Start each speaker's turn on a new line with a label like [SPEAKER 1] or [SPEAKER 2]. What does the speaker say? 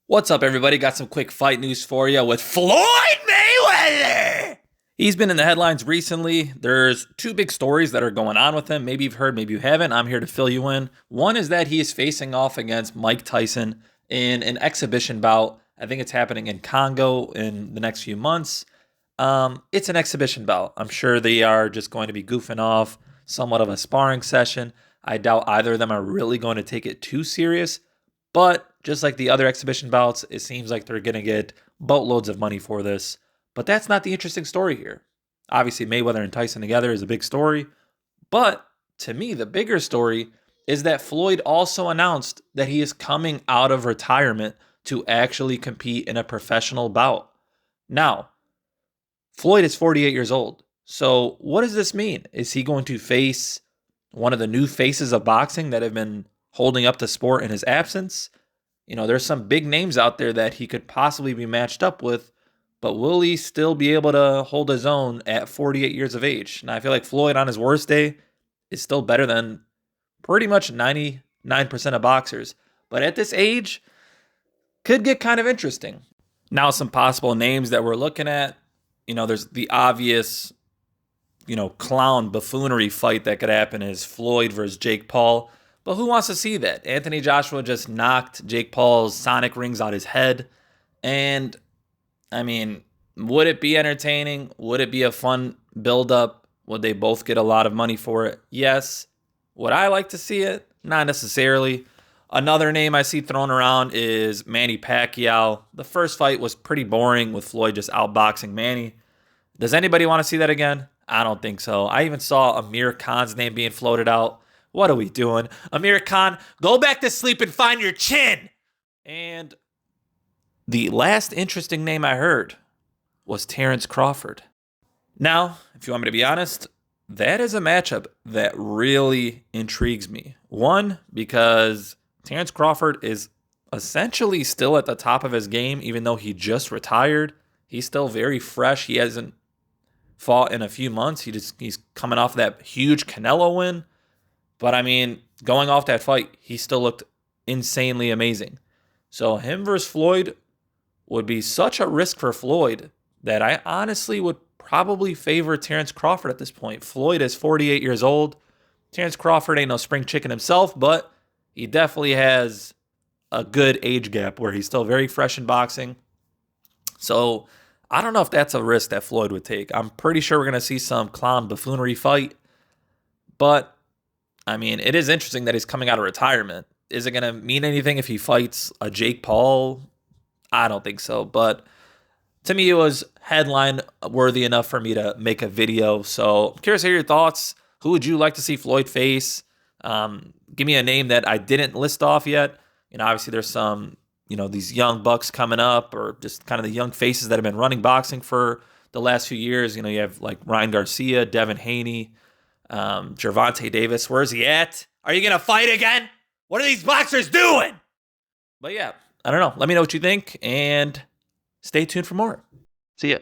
[SPEAKER 1] What's up, everybody? Got some quick fight news for you with Floyd Mayweather. He's been in the headlines recently. There's two big stories that are going on with him. Maybe you've heard, maybe you haven't. I'm here to fill you in. One is that he is facing off against Mike Tyson in an exhibition bout. I think it's happening in Congo in the next few months. It's an exhibition bout. I'm sure they are just going to be goofing off, somewhat of a sparring session. I doubt either of them are really going to take it too serious. But just like the other exhibition bouts, it seems like they're going to get boatloads of money for this. But that's not the interesting story here. Obviously, Mayweather and Tyson together is a big story. But to me, the bigger story is that Floyd also announced that he is coming out of retirement to actually compete in a professional bout. Now, Floyd is 48 years old. So what does this mean? Is he going to face one of the new faces of boxing that have been holding up the sport in his absence? You know, there's some big names out there that he could possibly be matched up with, but will he still be able to hold his own at 48 years of age? Now, I feel like Floyd on his worst day is still better than pretty much 99% of boxers. But at this age, could get kind of interesting. Now, some possible names that we're looking at, there's the obvious, clown buffoonery fight that could happen is Floyd versus Jake Paul. But who wants to see that? Anthony Joshua just knocked Jake Paul's sonic rings out his head. And, would it be entertaining? Would it be a fun build-up? Would they both get a lot of money for it? Yes. Would I like to see it? Not necessarily. Another name I see thrown around is Manny Pacquiao. The first fight was pretty boring with Floyd just outboxing Manny. Does anybody want to see that again? I don't think so. I even saw Amir Khan's name being floated out. What are we doing? Amir Khan, go back to sleep and find your chin. And the last interesting name I heard was Terence Crawford. Now, if you want me to be honest, that is a matchup that really intrigues me. One, because Terence Crawford is essentially still at the top of his game, even though he just retired. He's still very fresh. He hasn't fought in a few months. He's coming off that huge Canelo win. But going off that fight, he still looked insanely amazing. So him versus Floyd would be such a risk for Floyd that I honestly would probably favor Terence Crawford at this point. Floyd is 48 years old. Terence Crawford ain't no spring chicken himself, but he definitely has a good age gap where he's still very fresh in boxing. So I don't know if that's a risk that Floyd would take. I'm pretty sure we're going to see some clown buffoonery fight. But it is interesting that he's coming out of retirement. Is it going to mean anything if he fights a Jake Paul? I don't think so. But to me, it was headline worthy enough for me to make a video. So I'm curious to hear your thoughts. Who would you like to see Floyd face? Give me a name that I didn't list off yet. Obviously there's some, these young bucks coming up, or just kind of the young faces that have been running boxing for the last few years. You have like Ryan Garcia, Devin Haney, Gervonta Davis. Where's he at? Are you gonna fight again? What are these boxers doing? But yeah, I don't know. Let me know what you think and stay tuned for more. See ya.